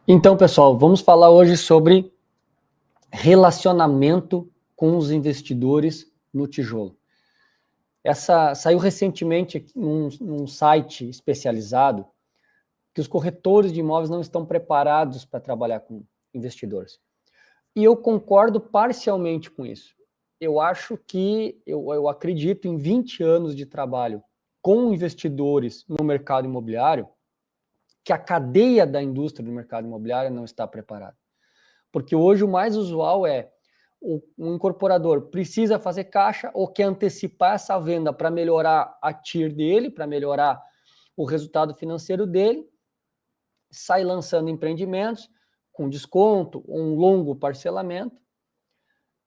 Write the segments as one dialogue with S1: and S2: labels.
S1: Então, pessoal, vamos falar hoje sobre relacionamento com os investidores no tijolo. Saiu recentemente num site especializado que os corretores de imóveis não estão preparados para trabalhar com investidores. E eu concordo parcialmente com isso. Eu acho que, eu acredito em 20 anos de trabalho com investidores no mercado imobiliário, que a cadeia da indústria do mercado imobiliário não está preparada. Porque hoje o mais usual é um incorporador precisa fazer caixa ou quer antecipar essa venda para melhorar a TIR dele, para melhorar o resultado financeiro dele, sai lançando empreendimentos com desconto, um longo parcelamento,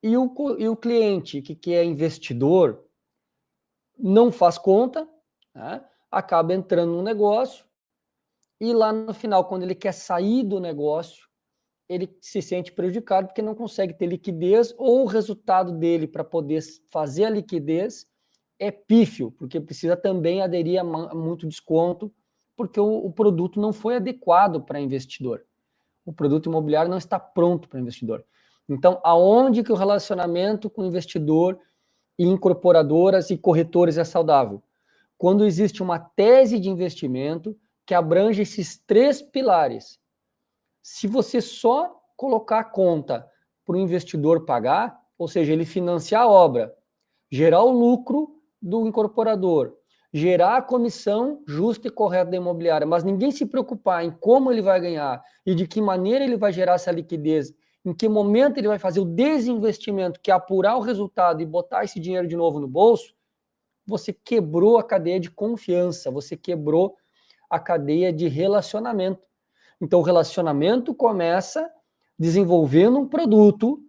S1: e o cliente que é investidor não faz conta, né, acaba entrando no negócio, e lá no final, quando ele quer sair do negócio, ele se sente prejudicado porque não consegue ter liquidez, ou o resultado dele para poder fazer a liquidez é pífio, porque precisa também aderir a muito desconto, porque o produto não foi adequado para investidor. O produto imobiliário não está pronto para investidor. Então, aonde que o relacionamento com o investidor e incorporadoras e corretores é saudável? Quando existe uma tese de investimento que abrange esses três pilares. Se você só colocar a conta para o investidor pagar, ou seja, ele financiar a obra, gerar o lucro do incorporador, gerar a comissão justa e correta da imobiliária, mas ninguém se preocupar em como ele vai ganhar e de que maneira ele vai gerar essa liquidez, em que momento ele vai fazer o desinvestimento, que é apurar o resultado e botar esse dinheiro de novo no bolso, você quebrou a cadeia de confiança, você quebrou a cadeia de relacionamento. Então, o relacionamento começa desenvolvendo um produto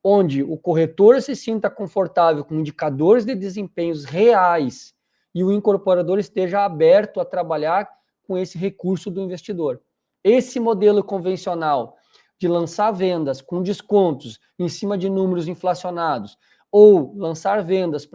S1: onde o corretor se sinta confortável com indicadores de desempenhos reais e o incorporador esteja aberto a trabalhar com esse recurso do investidor. Esse modelo convencional de lançar vendas com descontos em cima de números inflacionados ou lançar vendas,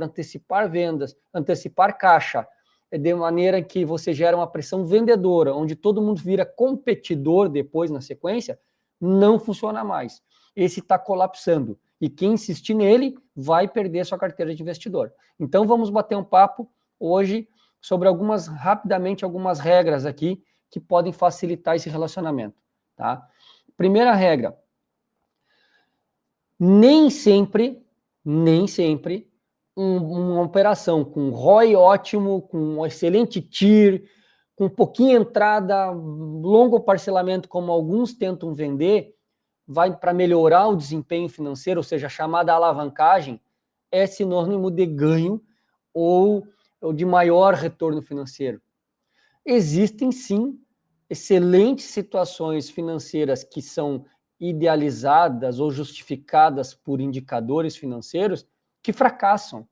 S1: antecipar caixa, de maneira que você gera uma pressão vendedora, onde todo mundo vira competidor depois na sequência, não funciona mais. Esse está colapsando. E quem insistir nele vai perder sua carteira de investidor. Então vamos bater um papo hoje sobre rapidamente algumas regras aqui que podem facilitar esse relacionamento. Tá? Primeira regra, nem sempre uma operação com ROI ótimo, com um excelente TIR, com pouquinha entrada, longo parcelamento, como alguns tentam vender, vai para melhorar o desempenho financeiro, ou seja, a chamada alavancagem, é sinônimo de ganho ou de maior retorno financeiro. Existem, sim, excelentes situações financeiras que são idealizadas ou justificadas por indicadores financeiros que fracassam.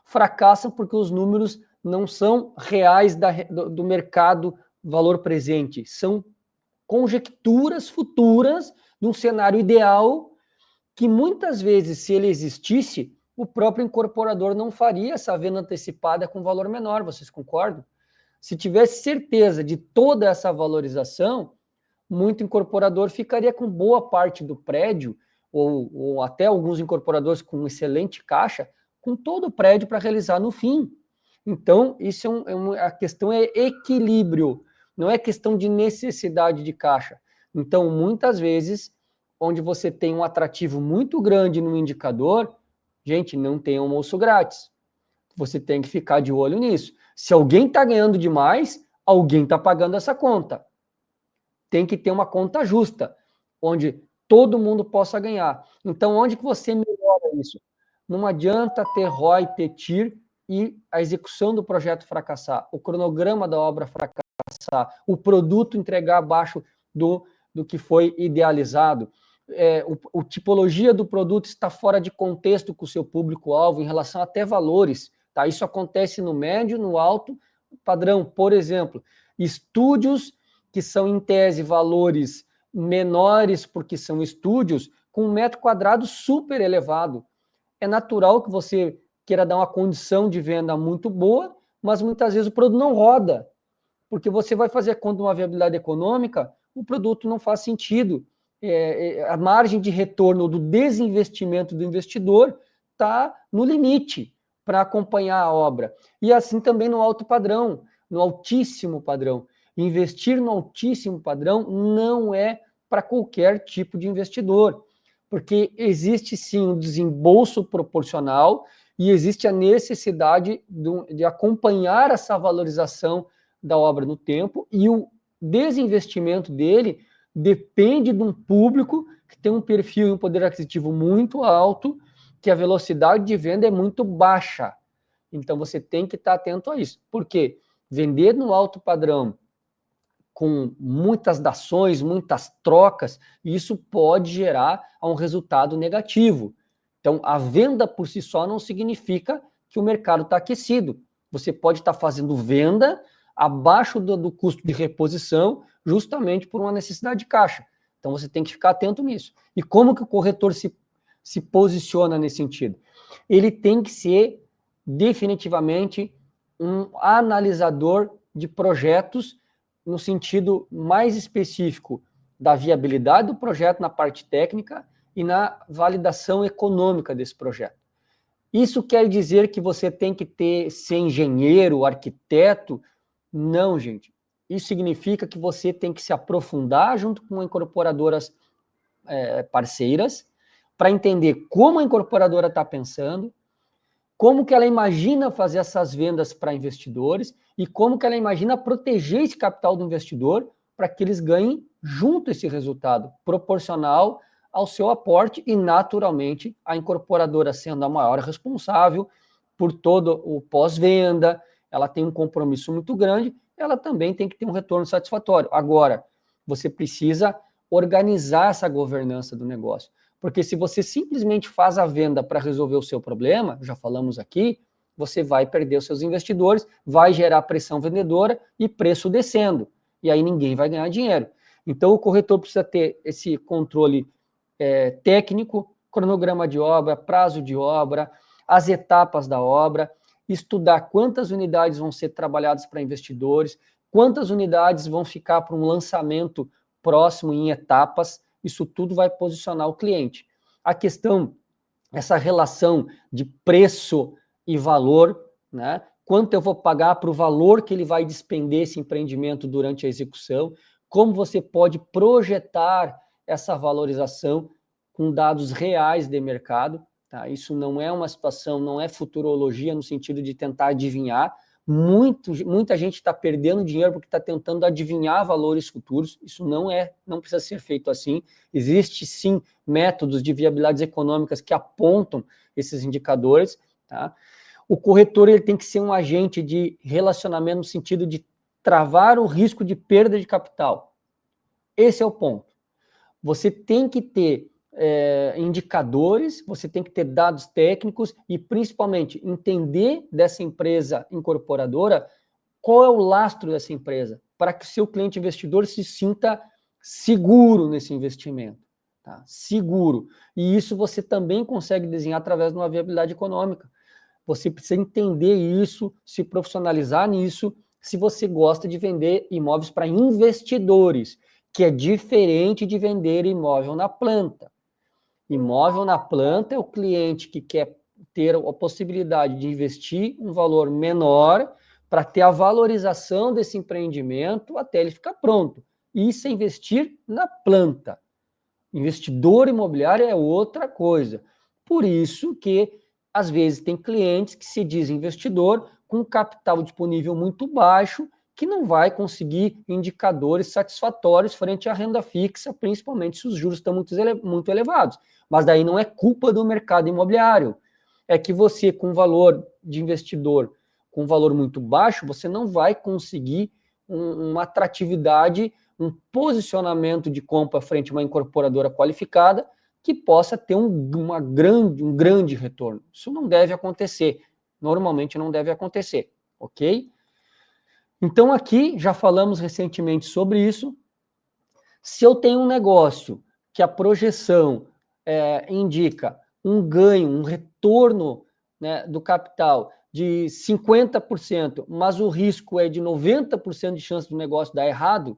S1: Fracassam porque os números não são reais do mercado valor presente, são conjecturas futuras de um cenário ideal que muitas vezes, se ele existisse, o próprio incorporador não faria essa venda antecipada com valor menor, vocês concordam? Se tivesse certeza de toda essa valorização, muito incorporador ficaria com boa parte do prédio, ou até alguns incorporadores com excelente caixa, com todo o prédio para realizar no fim. Então, isso a questão é equilíbrio, não é questão de necessidade de caixa. Então, muitas vezes, onde você tem um atrativo muito grande no indicador, gente, não tem almoço grátis. Você tem que ficar de olho nisso. Se alguém está ganhando demais, alguém está pagando essa conta. Tem que ter uma conta justa, onde todo mundo possa ganhar. Então, onde que você melhora isso? Não adianta ter ROI, ter TIR e a execução do projeto fracassar, o cronograma da obra fracassar, o produto entregar abaixo do que foi idealizado, a tipologia do produto está fora de contexto com o seu público-alvo em relação até valores. Tá? Isso acontece no médio, no alto padrão. Por exemplo, estúdios que são, em tese, valores menores porque são estúdios, com 1 metro quadrado super elevado. É natural que você queira dar uma condição de venda muito boa, mas muitas vezes o produto não roda, porque você vai fazer conta de uma viabilidade econômica o produto não faz sentido. A margem de retorno do desinvestimento do investidor está no limite para acompanhar a obra. E assim também no alto padrão, no altíssimo padrão. Investir no altíssimo padrão não é para qualquer tipo de investidor, porque existe sim um desembolso proporcional e existe a necessidade de acompanhar essa valorização da obra no tempo, e o desinvestimento dele depende de um público que tem um perfil e um poder aquisitivo muito alto, que a velocidade de venda é muito baixa. Então você tem que estar atento a isso. Por quê? Vender no alto padrão com muitas dações, muitas trocas, isso pode gerar um resultado negativo. Então, a venda por si só não significa que o mercado está aquecido. Você pode estar fazendo venda abaixo do custo de reposição, justamente por uma necessidade de caixa. Então, você tem que ficar atento nisso. E como que o corretor se posiciona nesse sentido? Ele tem que ser definitivamente um analisador de projetos no sentido mais específico da viabilidade do projeto na parte técnica e na validação econômica desse projeto. Isso quer dizer que você tem que ser engenheiro, arquiteto? Não, gente. Isso significa que você tem que se aprofundar junto com incorporadoras parceiras para entender como a incorporadora está pensando, como que ela imagina fazer essas vendas para investidores e como que ela imagina proteger esse capital do investidor para que eles ganhem junto esse resultado, proporcional ao seu aporte e, naturalmente, a incorporadora sendo a maior responsável por todo o pós-venda, ela tem um compromisso muito grande, ela também tem que ter um retorno satisfatório. Agora, você precisa organizar essa governança do negócio. Porque se você simplesmente faz a venda para resolver o seu problema, já falamos aqui, você vai perder os seus investidores, vai gerar pressão vendedora e preço descendo. E aí ninguém vai ganhar dinheiro. Então o corretor precisa ter esse controle técnico, cronograma de obra, prazo de obra, as etapas da obra, estudar quantas unidades vão ser trabalhadas para investidores, quantas unidades vão ficar para um lançamento próximo em etapas. Isso tudo vai posicionar o cliente. A questão, essa relação de preço e valor, né? Quanto eu vou pagar para o valor que ele vai despender esse empreendimento durante a execução, como você pode projetar essa valorização com dados reais de mercado, tá? Isso não é uma situação, não é futurologia no sentido de tentar adivinhar. Muita gente está perdendo dinheiro porque está tentando adivinhar valores futuros. Isso não precisa ser feito assim. Existe sim métodos de viabilidades econômicas que apontam esses indicadores, tá? O corretor ele tem que ser um agente de relacionamento no sentido de travar o risco de perda de capital. Esse é o ponto. Você tem que ter indicadores, você tem que ter dados técnicos e, principalmente, entender dessa empresa incorporadora qual é o lastro dessa empresa, para que o seu cliente investidor se sinta seguro nesse investimento. Tá? Seguro. E isso você também consegue desenhar através de uma viabilidade econômica. Você precisa entender isso, se profissionalizar nisso, se você gosta de vender imóveis para investidores, que é diferente de vender imóvel na planta. Imóvel na planta é o cliente que quer ter a possibilidade de investir um valor menor para ter a valorização desse empreendimento até ele ficar pronto. Isso é investir na planta. Investidor imobiliário é outra coisa. Por isso que, às vezes, tem clientes que se dizem investidor com capital disponível muito baixo, que não vai conseguir indicadores satisfatórios frente à renda fixa, principalmente se os juros estão muito elevados. Mas daí não é culpa do mercado imobiliário. É que você, com valor de investidor, com valor muito baixo, você não vai conseguir uma atratividade, um posicionamento de compra frente a uma incorporadora qualificada que possa ter um grande retorno. Isso não deve acontecer. Normalmente não deve acontecer, ok? Então aqui, já falamos recentemente sobre isso. Se eu tenho um negócio que a projeção indica um ganho, um retorno, né, do capital de 50%, mas o risco é de 90% de chance do negócio dar errado, o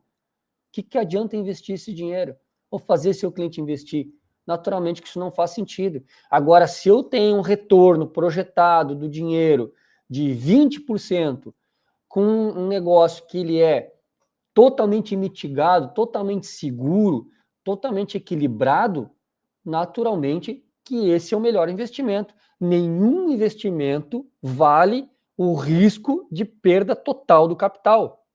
S1: que adianta investir esse dinheiro? Ou fazer seu cliente investir? Naturalmente que isso não faz sentido. Agora, se eu tenho um retorno projetado do dinheiro de 20%, com um negócio que ele é totalmente mitigado, totalmente seguro, totalmente equilibrado, naturalmente que esse é o melhor investimento. Nenhum investimento vale o risco de perda total do capital.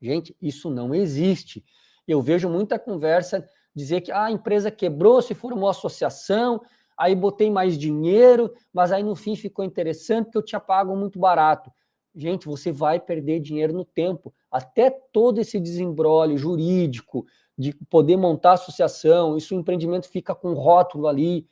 S1: Gente, isso não existe. Eu vejo muita conversa dizer que a empresa quebrou, se formou uma associação, aí botei mais dinheiro, mas aí no fim ficou interessante porque eu tinha pago muito barato. Gente, você vai perder dinheiro no tempo. Até todo esse desembrolho jurídico de poder montar associação, isso o empreendimento fica com rótulo ali,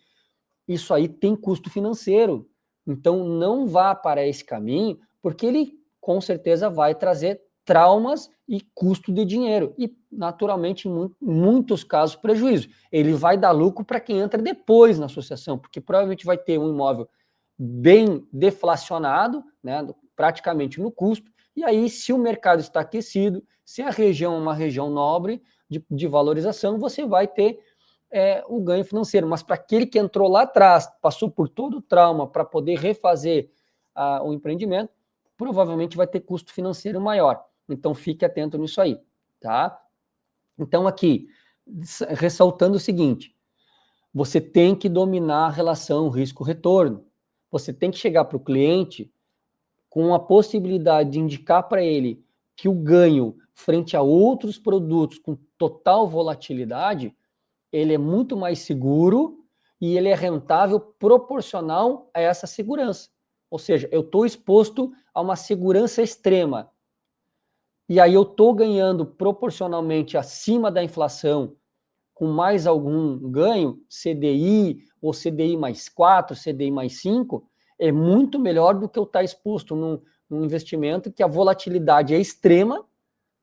S1: isso aí tem custo financeiro. Então não vá para esse caminho, porque ele com certeza vai trazer traumas e custo de dinheiro. E, naturalmente, em muitos casos, prejuízo. Ele vai dar lucro para quem entra depois na associação, porque provavelmente vai ter um imóvel bem deflacionado, né, praticamente no custo, e aí, se o mercado está aquecido, se a região é uma região nobre de valorização, você vai ter o ganho financeiro. Mas para aquele que entrou lá atrás, passou por todo o trauma para poder refazer o empreendimento, provavelmente vai ter custo financeiro maior. Então, fique atento nisso aí, tá? Então, aqui, ressaltando o seguinte, você tem que dominar a relação risco-retorno. Você tem que chegar para o cliente com a possibilidade de indicar para ele que o ganho frente a outros produtos com total volatilidade, ele é muito mais seguro e ele é rentável proporcional a essa segurança. Ou seja, eu estou exposto a uma segurança extrema. E aí eu estou ganhando proporcionalmente acima da inflação, com mais algum ganho, CDI ou CDI mais 4, CDI mais 5, é muito melhor do que eu estar exposto num investimento que a volatilidade é extrema,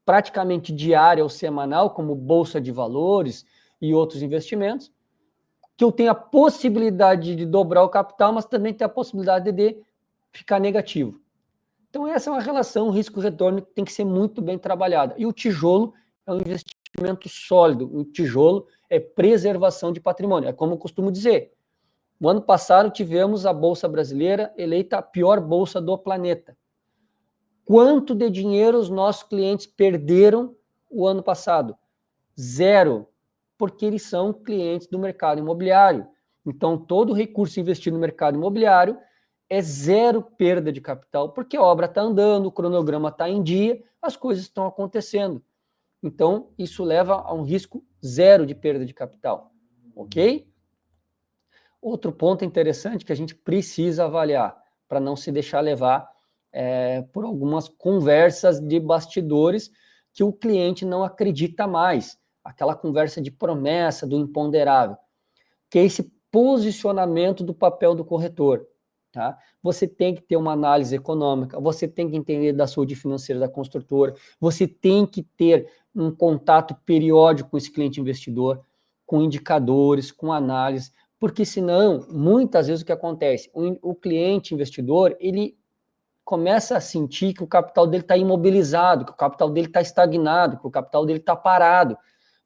S1: praticamente diária ou semanal, como bolsa de valores e outros investimentos, que eu tenho a possibilidade de dobrar o capital, mas também tem a possibilidade de ficar negativo. Então, essa é uma relação risco-retorno que tem que ser muito bem trabalhada. E o tijolo é um investimento sólido. O tijolo é preservação de patrimônio. É como eu costumo dizer. No ano passado, tivemos a Bolsa Brasileira eleita a pior bolsa do planeta. Quanto de dinheiro os nossos clientes perderam o ano passado? Zero. Porque eles são clientes do mercado imobiliário. Então, todo recurso investido no mercado imobiliário é zero perda de capital, porque a obra está andando, o cronograma está em dia, as coisas estão acontecendo. Então, isso leva a um risco zero de perda de capital, ok? Outro ponto interessante que a gente precisa avaliar, para não se deixar levar por algumas conversas de bastidores que o cliente não acredita mais, aquela conversa de promessa do imponderável, que é esse posicionamento do papel do corretor. Tá? Você tem que ter uma análise econômica, você tem que entender da saúde financeira da construtora, você tem que ter um contato periódico com esse cliente investidor, com indicadores, com análise, porque senão, muitas vezes o que acontece, o cliente investidor, ele começa a sentir que o capital dele está imobilizado, que o capital dele está estagnado, que o capital dele está parado.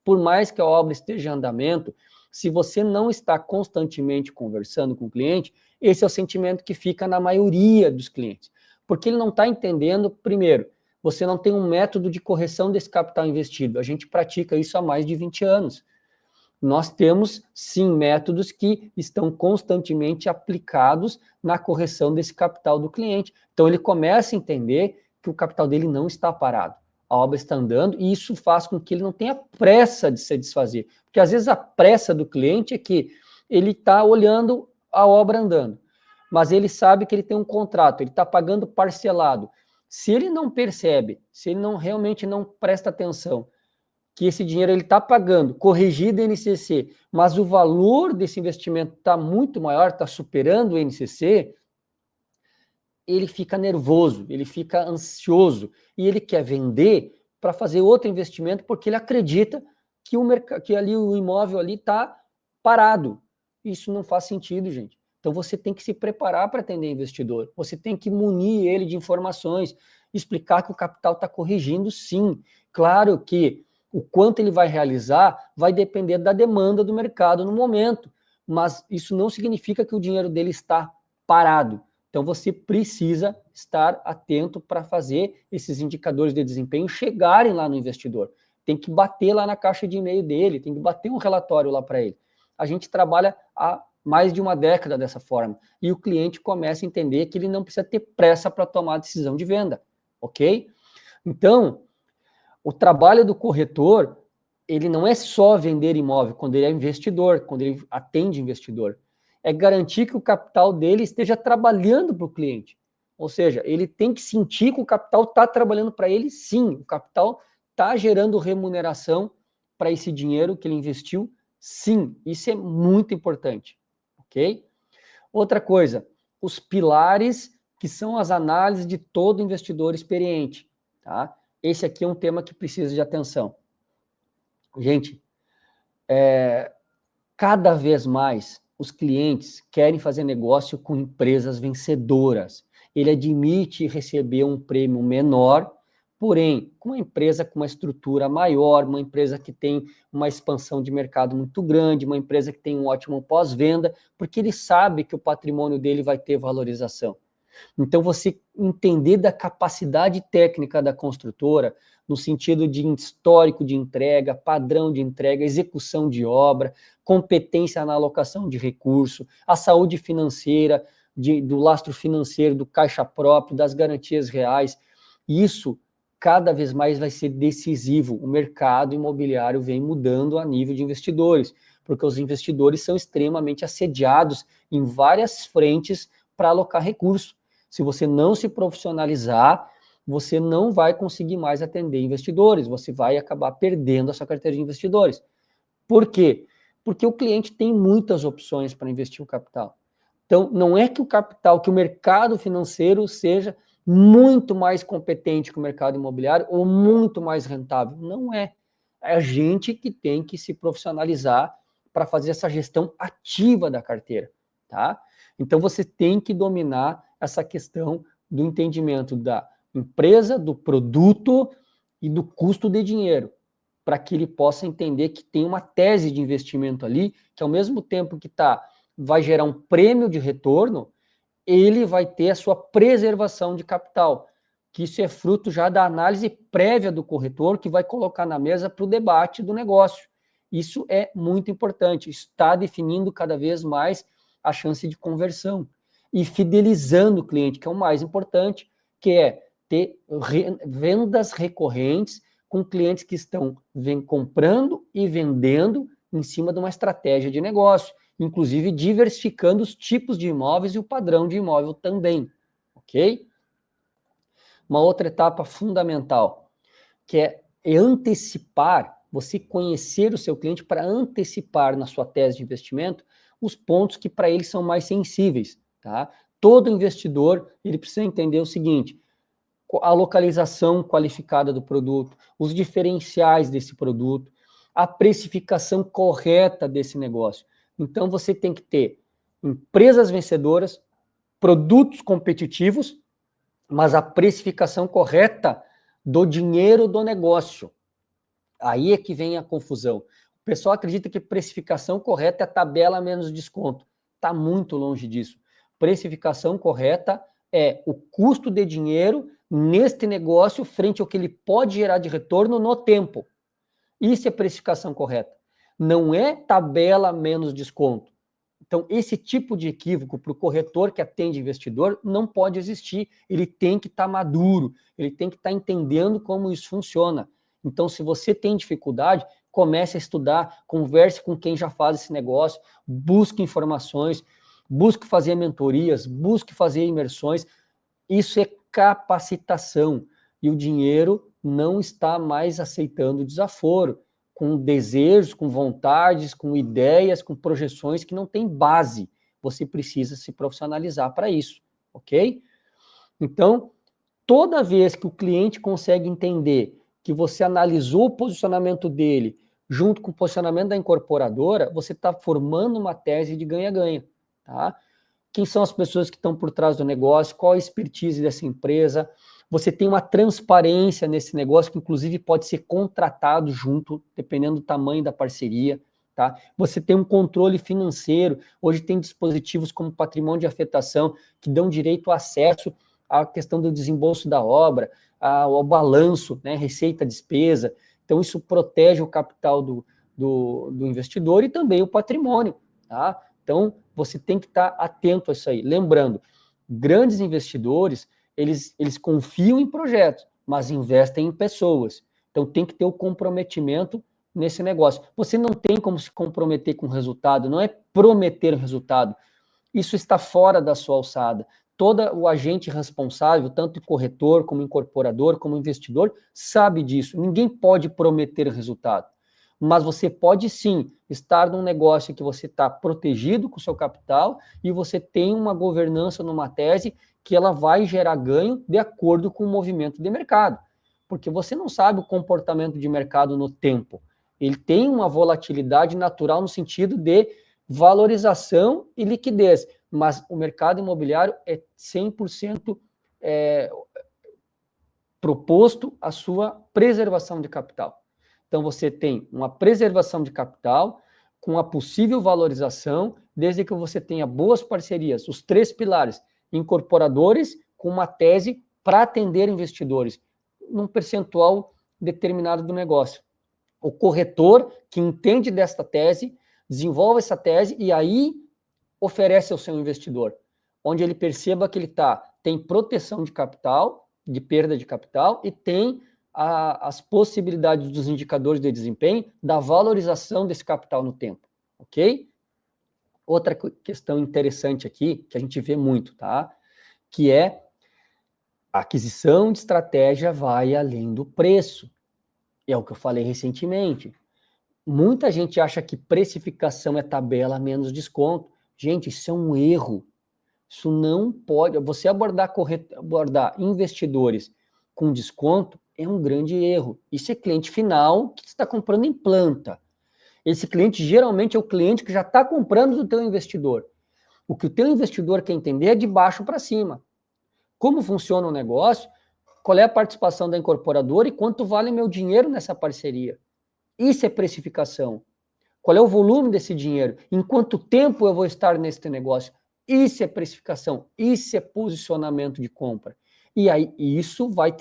S1: Por mais que a obra esteja em andamento, se você não está constantemente conversando com o cliente, esse é o sentimento que fica na maioria dos clientes. Porque ele não está entendendo, primeiro, você não tem um método de correção desse capital investido. A gente pratica isso há mais de 20 anos. Nós temos, sim, métodos que estão constantemente aplicados na correção desse capital do cliente. Então, ele começa a entender que o capital dele não está parado. A obra está andando e isso faz com que ele não tenha pressa de se desfazer. Porque, às vezes, a pressa do cliente é que ele está olhando a obra andando, mas ele sabe que ele tem um contrato, ele está pagando parcelado. Se ele não percebe, se ele não realmente não presta atenção que esse dinheiro ele está pagando, corrigido o INCC, mas o valor desse investimento está muito maior, está superando o INCC, ele fica nervoso, ele fica ansioso e ele quer vender para fazer outro investimento porque ele acredita que que ali o imóvel ali está parado. Isso não faz sentido, gente. Então você tem que se preparar para atender investidor, você tem que munir ele de informações, explicar que o capital está corrigindo sim. Claro que O quanto ele vai realizar vai depender da demanda do mercado no momento, mas isso não significa que o dinheiro dele está parado. Então você precisa estar atento para fazer esses indicadores de desempenho chegarem lá no investidor. Tem que bater lá na caixa de e-mail dele, tem que bater um relatório lá para ele. A gente trabalha há mais de uma década dessa forma, e o cliente começa a entender que ele não precisa ter pressa para tomar a decisão de venda, ok? Então, o trabalho do corretor, ele não é só vender imóvel quando ele é investidor, quando ele atende investidor. É garantir que o capital dele esteja trabalhando para o cliente. Ou seja, ele tem que sentir que o capital está trabalhando para ele, sim. O capital está gerando remuneração para esse dinheiro que ele investiu, sim. Isso é muito importante, ok? Outra coisa, os pilares que são as análises de todo investidor experiente, tá? Esse aqui é um tema que precisa de atenção. Gente, cada vez mais os clientes querem fazer negócio com empresas vencedoras. Ele admite receber um prêmio menor, porém, com uma empresa com uma estrutura maior, uma empresa que tem uma expansão de mercado muito grande, uma empresa que tem um ótimo pós-venda, porque ele sabe que o patrimônio dele vai ter valorização. Então, você entender da capacidade técnica da construtora, no sentido de histórico de entrega, padrão de entrega, execução de obra, competência na alocação de recurso, a saúde financeira, do lastro financeiro, do caixa próprio, das garantias reais, isso cada vez mais vai ser decisivo. O mercado imobiliário vem mudando a nível de investidores, porque os investidores são extremamente assediados em várias frentes para alocar recursos. Se você não se profissionalizar, você não vai conseguir mais atender investidores, você vai acabar perdendo a sua carteira de investidores. Por quê? Porque o cliente tem muitas opções para investir o capital. Então, não é que o capital, que o mercado financeiro seja muito mais competente que o mercado imobiliário ou muito mais rentável. Não é. É a gente que tem que se profissionalizar para fazer essa gestão ativa da carteira, tá? Então, você tem que dominar essa questão do entendimento da empresa, do produto e do custo de dinheiro, para que ele possa entender que tem uma tese de investimento ali, que ao mesmo tempo que vai gerar um prêmio de retorno, ele vai ter a sua preservação de capital, que isso é fruto já da análise prévia do corretor, que vai colocar na mesa para o debate do negócio. Isso é muito importante, está definindo cada vez mais a chance de conversão e fidelizando o cliente, que é o mais importante, que é ter vendas recorrentes com clientes que estão comprando e vendendo em cima de uma estratégia de negócio, inclusive diversificando os tipos de imóveis e o padrão de imóvel também, ok? Uma outra etapa fundamental, que é antecipar, você conhecer o seu cliente para antecipar na sua tese de investimento os pontos que para ele são mais sensíveis, tá? Todo investidor, ele precisa entender o seguinte: a localização qualificada do produto, os diferenciais desse produto, a precificação correta desse negócio. Então, você tem que ter empresas vencedoras, produtos competitivos, mas a precificação correta do dinheiro do negócio. Aí é que vem a confusão. O pessoal acredita que precificação correta é tabela menos desconto. Está muito longe disso. Precificação correta é o custo de dinheiro neste negócio frente ao que ele pode gerar de retorno no tempo. Isso é precificação correta. Não é tabela menos desconto. Então, esse tipo de equívoco para o corretor que atende investidor não pode existir. Ele tem que estar maduro, ele tem que estar entendendo como isso funciona. Então, se você tem dificuldade, comece a estudar, converse com quem já faz esse negócio, busque informações, busque fazer mentorias, busque fazer imersões. Isso é capacitação. E o dinheiro não está mais aceitando desaforo, com desejos, com vontades, com ideias, com projeções que não têm base. Você precisa se profissionalizar para isso, ok? Então, toda vez que o cliente consegue entender que você analisou o posicionamento dele junto com o posicionamento da incorporadora, você está formando uma tese de ganha-ganha, tá? Quem são as pessoas que estão por trás do negócio, qual a expertise dessa empresa, Você tem uma transparência nesse negócio, que inclusive pode ser contratado junto, dependendo do tamanho da parceria. Tá? Você tem um controle financeiro. Hoje tem dispositivos como patrimônio de afetação que dão direito ao acesso à questão do desembolso da obra, ao balanço, né, receita, despesa. Então, isso protege o capital do investidor e também o patrimônio. Tá? Então, você tem que estar atento a isso aí. Lembrando, grandes investidores, eles confiam em projetos, mas investem em pessoas. Então, tem que ter o comprometimento nesse negócio. Você não tem como se comprometer com o resultado, não é prometer o resultado. Isso está fora da sua alçada. Todo o agente responsável, tanto o corretor, como o incorporador, como o investidor, sabe disso. Ninguém pode prometer resultado. Mas você pode sim estar num negócio que você está protegido com o seu capital e você tem uma governança numa tese que ela vai gerar ganho de acordo com o movimento de mercado. Porque você não sabe o comportamento de mercado no tempo. Ele tem uma volatilidade natural no sentido de valorização e liquidez, mas o mercado imobiliário é 100% proposto à sua preservação de capital. Então, você tem uma preservação de capital com a possível valorização, desde que você tenha boas parcerias, os 3 pilares, incorporadores com uma tese para atender investidores, num percentual determinado do negócio. O corretor que entende desta tese, desenvolve essa tese e aí oferece ao seu investidor, onde ele perceba que ele tem proteção de capital, de perda de capital, e tem as possibilidades dos indicadores de desempenho da valorização desse capital no tempo, ok? Outra questão interessante aqui, que a gente vê muito, tá? Que é a aquisição de estratégia vai além do preço. É o que eu falei recentemente. Muita gente acha que precificação é tabela menos desconto. Gente, isso é um erro. Isso não pode. Você abordar investidores com desconto é um grande erro. Isso é cliente final que está comprando em planta. Esse cliente geralmente é o cliente que já está comprando do teu investidor. O que o teu investidor quer entender é de baixo para cima. Como funciona o negócio, qual é a participação da incorporadora e quanto vale meu dinheiro nessa parceria. Isso é precificação. Qual é o volume desse dinheiro? Em quanto tempo eu vou estar nesse negócio? Isso é precificação, isso é posicionamento de compra. E aí isso vai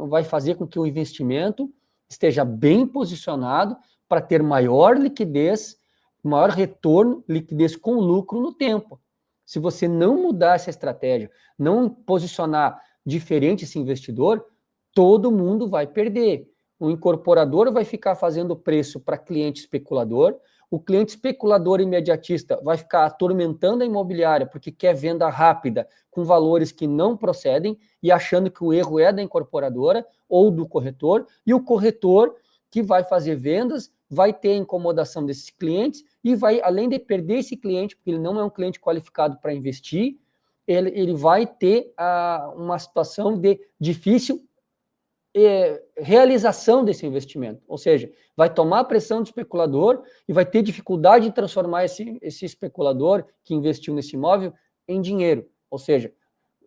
S1: vai fazer com que o investimento esteja bem posicionado para ter maior liquidez, maior retorno, liquidez com lucro no tempo. Se você não mudar essa estratégia, não posicionar diferente esse investidor, todo mundo vai perder. O incorporador vai ficar fazendo preço para cliente especulador, o cliente especulador imediatista vai ficar atormentando a imobiliária porque quer venda rápida com valores que não procedem e achando que o erro é da incorporadora ou do corretor, e o corretor que vai fazer vendas vai ter a incomodação desses clientes e vai, além de perder esse cliente, porque ele não é um cliente qualificado para investir, ele vai ter uma situação de difícil realização desse investimento, ou seja, vai tomar a pressão do especulador e vai ter dificuldade de transformar esse especulador que investiu nesse imóvel em dinheiro, ou seja,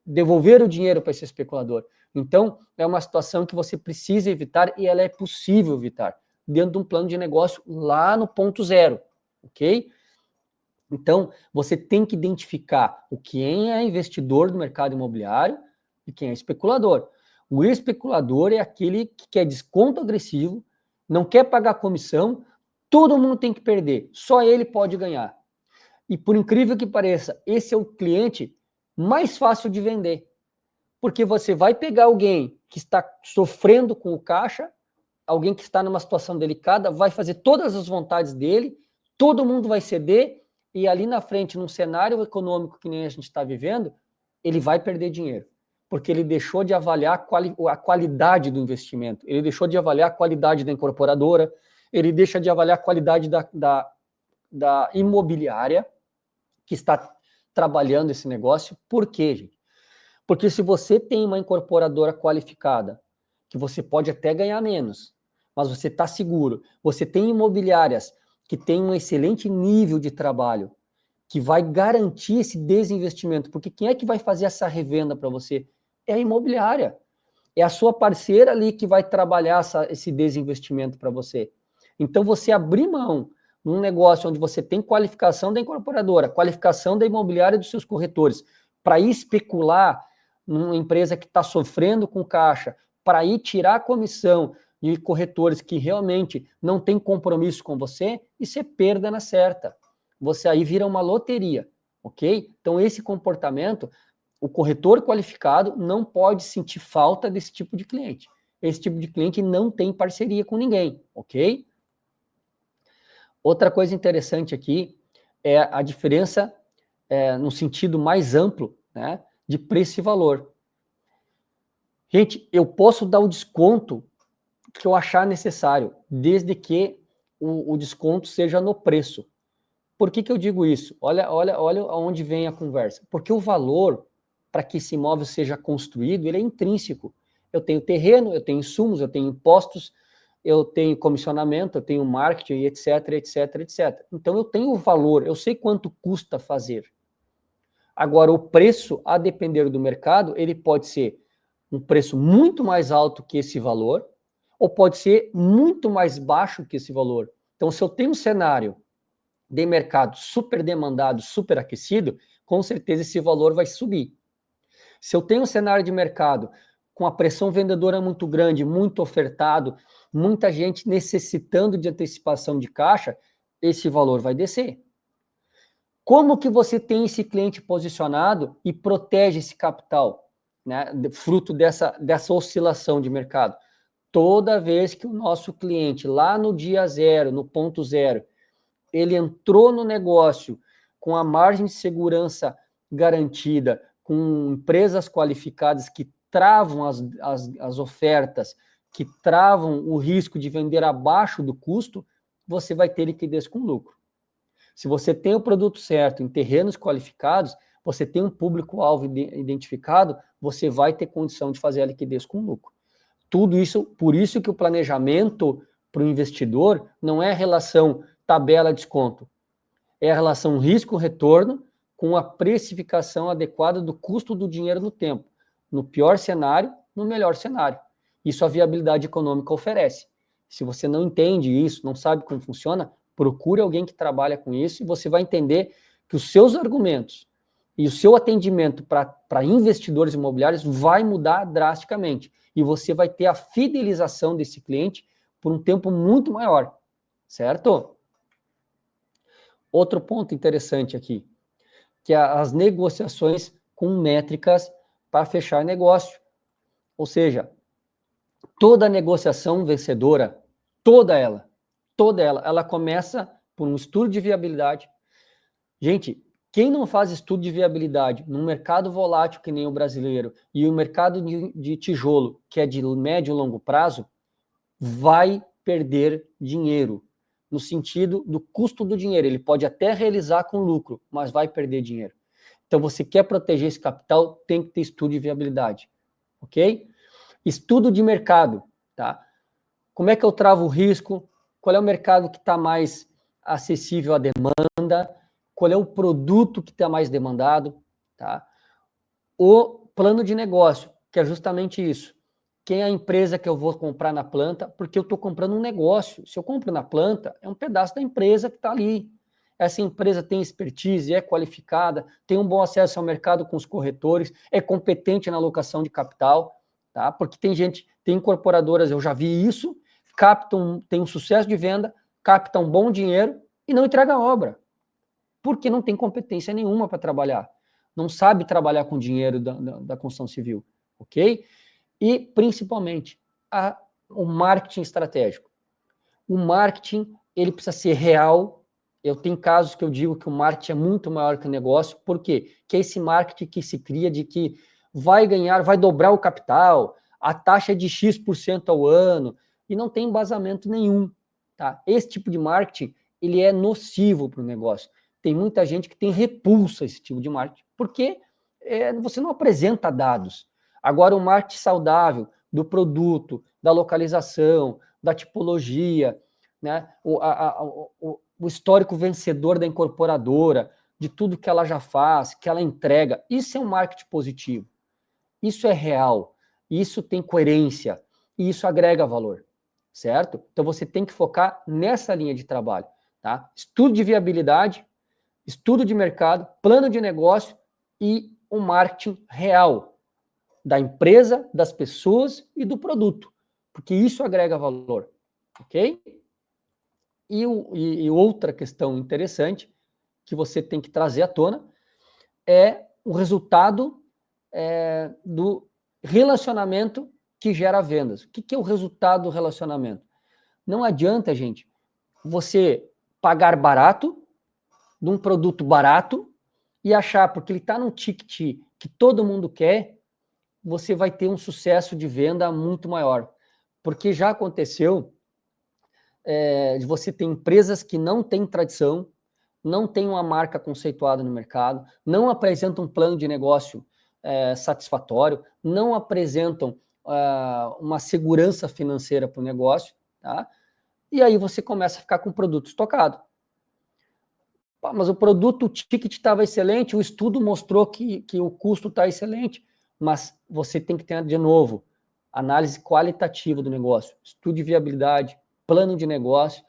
S1: devolver o dinheiro para esse especulador. Então, é uma situação que você precisa evitar e ela é possível evitar, dentro de um plano de negócio lá no ponto zero, ok? Então, você tem que identificar quem é investidor do mercado imobiliário e quem é especulador. O especulador é aquele que quer desconto agressivo, não quer pagar comissão, todo mundo tem que perder, só ele pode ganhar. E por incrível que pareça, esse é o cliente mais fácil de vender, porque você vai pegar alguém que está sofrendo com o caixa, alguém que está numa situação delicada, vai fazer todas as vontades dele, todo mundo vai ceder, e ali na frente, num cenário econômico que nem a gente está vivendo, ele vai perder dinheiro, porque ele deixou de avaliar a qualidade do investimento, ele deixou de avaliar a qualidade da incorporadora, ele deixa de avaliar a qualidade da imobiliária que está trabalhando esse negócio. Por quê, gente? Porque se você tem uma incorporadora qualificada, que você pode até ganhar menos, mas você está seguro, você tem imobiliárias que têm um excelente nível de trabalho, que vai garantir esse desinvestimento, porque quem é que vai fazer essa revenda para você? É a imobiliária. É a sua parceira ali que vai trabalhar esse desinvestimento para você. Então, você abrir mão num negócio onde você tem qualificação da incorporadora, qualificação da imobiliária dos seus corretores, para ir especular numa empresa que está sofrendo com caixa, para ir tirar a comissão de corretores que realmente não têm compromisso com você, isso é perda na certa. Você aí vira uma loteria, ok? Então, esse comportamento, o corretor qualificado não pode sentir falta desse tipo de cliente. Esse tipo de cliente não tem parceria com ninguém, ok? Outra coisa interessante aqui é a diferença no sentido mais amplo, né, de preço e valor. Gente, eu posso dar o desconto que eu achar necessário, desde que o desconto seja no preço. Por que eu digo isso? Olha aonde vem a conversa. Porque o valor para que esse imóvel seja construído, ele é intrínseco. Eu tenho terreno, eu tenho insumos, eu tenho impostos, eu tenho comissionamento, eu tenho marketing, etc, etc, etc. Então eu tenho o valor, eu sei quanto custa fazer. Agora, o preço, a depender do mercado, ele pode ser um preço muito mais alto que esse valor, ou pode ser muito mais baixo que esse valor. Então, se eu tenho um cenário de mercado super demandado, super aquecido, com certeza esse valor vai subir. Se eu tenho um cenário de mercado com a pressão vendedora muito grande, muito ofertado, muita gente necessitando de antecipação de caixa, esse valor vai descer. Como que você tem esse cliente posicionado e protege esse capital, né, fruto dessa oscilação de mercado? Toda vez que o nosso cliente, lá no dia zero, no ponto zero, ele entrou no negócio com a margem de segurança garantida, com empresas qualificadas que travam as ofertas, que travam o risco de vender abaixo do custo, você vai ter liquidez com lucro. Se você tem o produto certo em terrenos qualificados, você tem um público-alvo identificado, você vai ter condição de fazer a liquidez com lucro. Tudo isso, por isso que o planejamento para o investidor não é relação tabela-desconto, é a relação risco-retorno com a precificação adequada do custo do dinheiro no tempo. No pior cenário, no melhor cenário. Isso a viabilidade econômica oferece. Se você não entende isso, não sabe como funciona, procure alguém que trabalha com isso e você vai entender que os seus argumentos e o seu atendimento para investidores imobiliários vai mudar drasticamente. E você vai ter a fidelização desse cliente por um tempo muito maior, certo? Outro ponto interessante aqui, que é as negociações com métricas para fechar negócio. Ou seja, toda negociação vencedora, toda ela começa por um estudo de viabilidade. Gente, quem não faz estudo de viabilidade num mercado volátil que nem o brasileiro e o mercado de tijolo, que é de médio e longo prazo, vai perder dinheiro, no sentido do custo do dinheiro. Ele pode até realizar com lucro, mas vai perder dinheiro. Então, você quer proteger esse capital, tem que ter estudo de viabilidade, ok? Estudo de mercado, tá? Como é que eu travo o risco? Qual é o mercado que está mais acessível à demanda? Qual é o produto que está mais demandado? Tá? O plano de negócio, que é justamente isso. Quem é a empresa que eu vou comprar na planta? Porque eu estou comprando um negócio. Se eu compro na planta, é um pedaço da empresa que está ali. Essa empresa tem expertise, é qualificada, tem um bom acesso ao mercado com os corretores, é competente na alocação de capital, tá? Porque tem gente, tem incorporadoras, eu já vi isso, tem um sucesso de venda, captam um bom dinheiro e não entrega a obra, porque não tem competência nenhuma para trabalhar, não sabe trabalhar com dinheiro da construção civil, ok? E, principalmente, o marketing estratégico. O marketing, ele precisa ser real. Eu tenho casos que eu digo que o marketing é muito maior que o negócio. Por quê? Que é esse marketing que se cria de que vai ganhar, vai dobrar o capital, a taxa é de X% ao ano, e não tem embasamento nenhum. Tá? Esse tipo de marketing, ele é nocivo para o negócio. Tem muita gente que tem repulsa a esse tipo de marketing, porque você não apresenta dados. Agora, o marketing saudável do produto, da localização, da tipologia, né? O histórico vencedor da incorporadora, de tudo que ela já faz, que ela entrega, isso é um marketing positivo. isso é real, isso tem coerência, e isso agrega valor, certo? Então você tem que focar nessa linha de trabalho, tá? Estudo de viabilidade, estudo de mercado, plano de negócio e o marketing real da empresa, das pessoas e do produto, porque isso agrega valor, ok? E outra questão interessante que você tem que trazer à tona é o resultado do relacionamento que gera vendas. O que é o resultado do relacionamento? Não adianta, gente, você pagar barato de um produto barato e achar, porque ele está num ticket que todo mundo quer, você vai ter um sucesso de venda muito maior. Porque já aconteceu de você ter empresas que não têm tradição, não têm uma marca conceituada no mercado, não apresentam um plano de negócio satisfatório, não apresentam uma segurança financeira para o negócio, tá? E aí você começa a ficar com o produto estocado. Mas o produto, o ticket estava excelente, o estudo mostrou que o custo está excelente, mas você tem que ter, de novo, análise qualitativa do negócio, estudo de viabilidade, plano de negócio,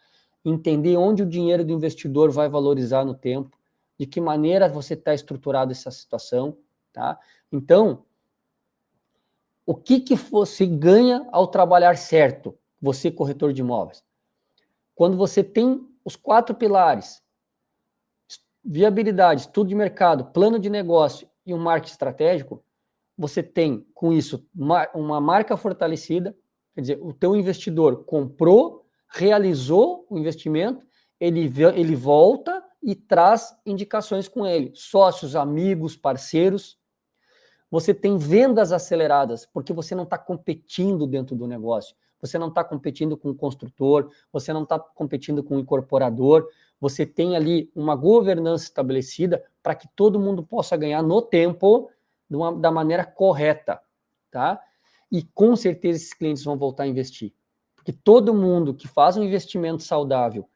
S1: entender onde o dinheiro do investidor vai valorizar no tempo, de que maneira você está estruturado essa situação, tá? Então, o que você ganha ao trabalhar certo, você corretor de imóveis? Quando você tem os 4 pilares, viabilidade, estudo de mercado, plano de negócio e um marketing estratégico, você tem, com isso, uma marca fortalecida, quer dizer, o teu investidor comprou, realizou o investimento, ele volta e traz indicações com ele, sócios, amigos, parceiros. Você tem vendas aceleradas, porque você não está competindo dentro do negócio, você não está competindo com o construtor, você não está competindo com o incorporador, você tem ali uma governança estabelecida para que todo mundo possa ganhar no tempo da maneira correta, tá? E com certeza esses clientes vão voltar a investir. Porque todo mundo que faz um investimento saudável,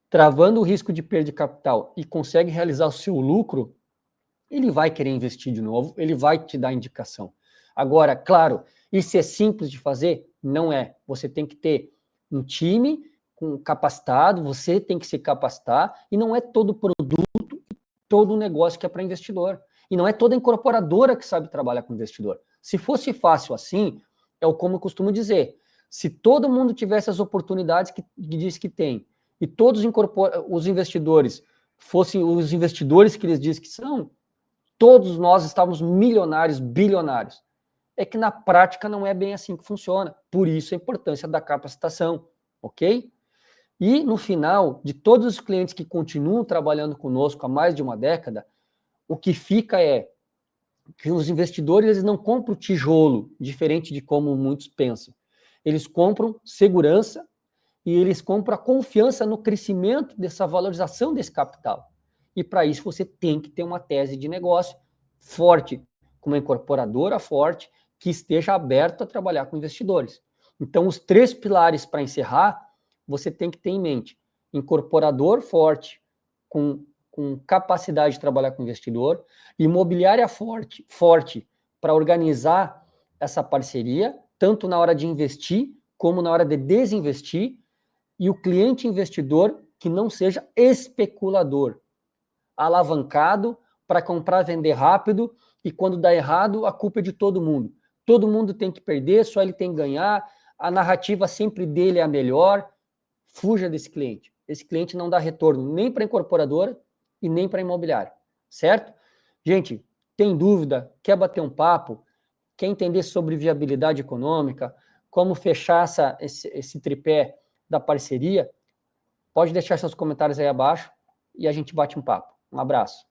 S1: travando o risco de perda de capital e consegue realizar o seu lucro, ele vai querer investir de novo, ele vai te dar indicação. Agora, claro, isso é simples de fazer? Não é. Você tem que ter um time capacitado, você tem que se capacitar, e não é todo produto, todo negócio que é para investidor. E não é toda incorporadora que sabe trabalhar com investidor. Se fosse fácil assim, é como eu costumo dizer, se todo mundo tivesse as oportunidades que diz que tem, e todos os investidores fossem os investidores que eles dizem que são, todos nós estávamos milionários, bilionários. É que na prática não é bem assim que funciona. Por isso a importância da capacitação, ok? E no final, de todos os clientes que continuam trabalhando conosco há mais de uma década, o que fica é que os investidores eles não compram tijolo, diferente de como muitos pensam. Eles compram segurança e eles compram a confiança no crescimento dessa valorização desse capital. E para isso você tem que ter uma tese de negócio forte, com uma incorporadora forte, que esteja aberta a trabalhar com investidores. Então, os 3 pilares para encerrar, você tem que ter em mente. Incorporador forte, com capacidade de trabalhar com investidor, imobiliária forte para organizar essa parceria, tanto na hora de investir, como na hora de desinvestir, e o cliente investidor que não seja especulador, alavancado para comprar e vender rápido, e quando dá errado, a culpa é de todo mundo. Todo mundo tem que perder, só ele tem que ganhar, a narrativa sempre dele é a melhor. Fuja desse cliente. Esse cliente não dá retorno nem para a incorporadora e nem para a imobiliária, certo? Gente, tem dúvida, quer bater um papo, quer entender sobre viabilidade econômica, como fechar esse tripé da parceria, pode deixar seus comentários aí abaixo e a gente bate um papo. Um abraço.